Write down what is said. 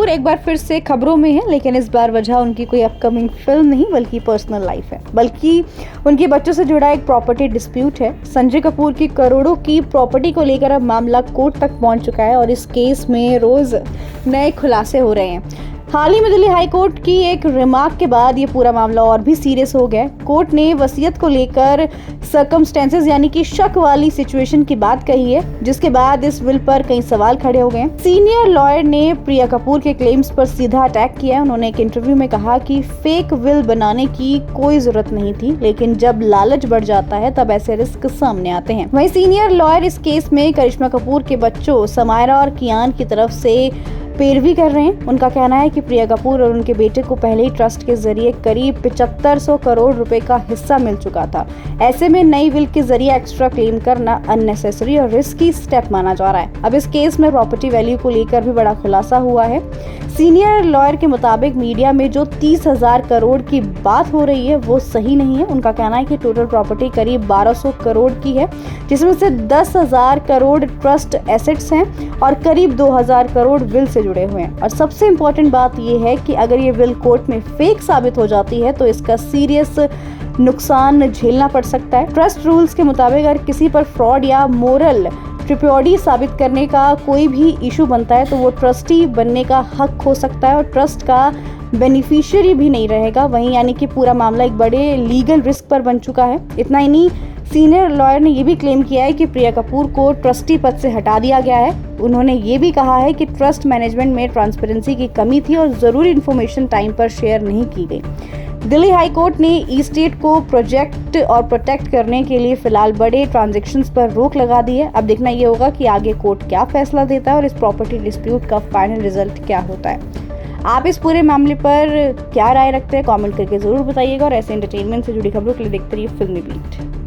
कपूर एक बार फिर से खबरों में है, लेकिन इस बार वजह उनकी कोई अपकमिंग फिल्म नहीं बल्कि पर्सनल लाइफ है, बल्कि उनके बच्चों से जुड़ा एक प्रॉपर्टी डिस्प्यूट है। संजय कपूर की करोड़ों की प्रॉपर्टी को लेकर अब मामला कोर्ट तक पहुंच चुका है और इस केस में रोज नए खुलासे हो रहे हैं। हाल ही में दिल्ली हाई कोर्ट की एक रिमार्क के बाद ये पूरा मामला और भी सीरियस हो गया। कोर्ट ने वसीयत को लेकर सर्कमस्टेंसेस यानी कि शक वाली सिचुएशन की बात कही है, जिसके बाद इस विल पर कई सवाल खड़े हो गए। सीनियर लॉयर ने प्रिया कपूर के क्लेम्स पर सीधा अटैक किया है। उन्होंने एक इंटरव्यू में कहा कि फेक विल बनाने की कोई जरूरत नहीं थी, लेकिन जब लालच बढ़ जाता है तब ऐसे रिस्क सामने आते हैं। वहीं सीनियर लॉयर इस केस में करिश्मा कपूर के बच्चों समायरा और कियान की तरफ से पैरवी कर रहे हैं। उनका कहना है कि प्रिया कपूर और उनके बेटे को पहले ही ट्रस्ट के जरिए करीब 7500 करोड़ रुपए का हिस्सा मिल चुका था। ऐसे में नई विल के जरिए एक्स्ट्रा क्लेम करना अननेसेसरी और रिस्की स्टेप माना जा रहा है। अब इस केस में प्रॉपर्टी वैल्यू को लेकर भी बड़ा खुलासा हुआ है। सीनियर लॉयर के मुताबिक मीडिया में जो 30,000 करोड़ की बात हो रही है वो सही नहीं है। उनका कहना है कि टोटल प्रॉपर्टी करीब 1200 करोड़ की है, जिसमें से 10,000 करोड़ ट्रस्ट एसेट्स हैं और करीब 2,000 करोड़ विल से जुड़े हुए हैं। और सबसे इम्पोर्टेंट बात यह है कि अगर ये विल कोर्ट में फेक साबित हो जाती है तो इसका सीरियस नुकसान झेलना पड़ सकता है। ट्रस्ट रूल्स के मुताबिक अगर किसी पर फ्रॉड या मोरल ट्रिप्योडी साबित करने का कोई भी इशू बनता है तो वो ट्रस्टी बनने का हक खो सकता है और ट्रस्ट का बेनिफिशियरी भी नहीं रहेगा। वहीं यानी कि पूरा मामला एक बड़े लीगल रिस्क पर बन चुका है। इतना ही नहीं, सीनियर लॉयर ने ये भी क्लेम किया है कि प्रिया कपूर को ट्रस्टी पद से हटा दिया गया है। उन्होंने ये भी कहा है कि ट्रस्ट मैनेजमेंट में ट्रांसपेरेंसी की कमी थी और जरूरी इन्फॉर्मेशन टाइम पर शेयर नहीं की गई। दिल्ली हाई कोर्ट ने ई-स्टेट को प्रोजेक्ट और प्रोटेक्ट करने के लिए फिलहाल बड़े ट्रांजैक्शंस पर रोक लगा दी है। अब देखना ये होगा कि आगे कोर्ट क्या फैसला देता है और इस प्रॉपर्टी डिस्प्यूट का फाइनल रिजल्ट क्या होता है। आप इस पूरे मामले पर क्या राय रखते हैं, कमेंट करके जरूर बताइएगा और ऐसे एंटरटेनमेंट से जुड़ी खबरों के लिए देखते रहिए फिल्मी बीट।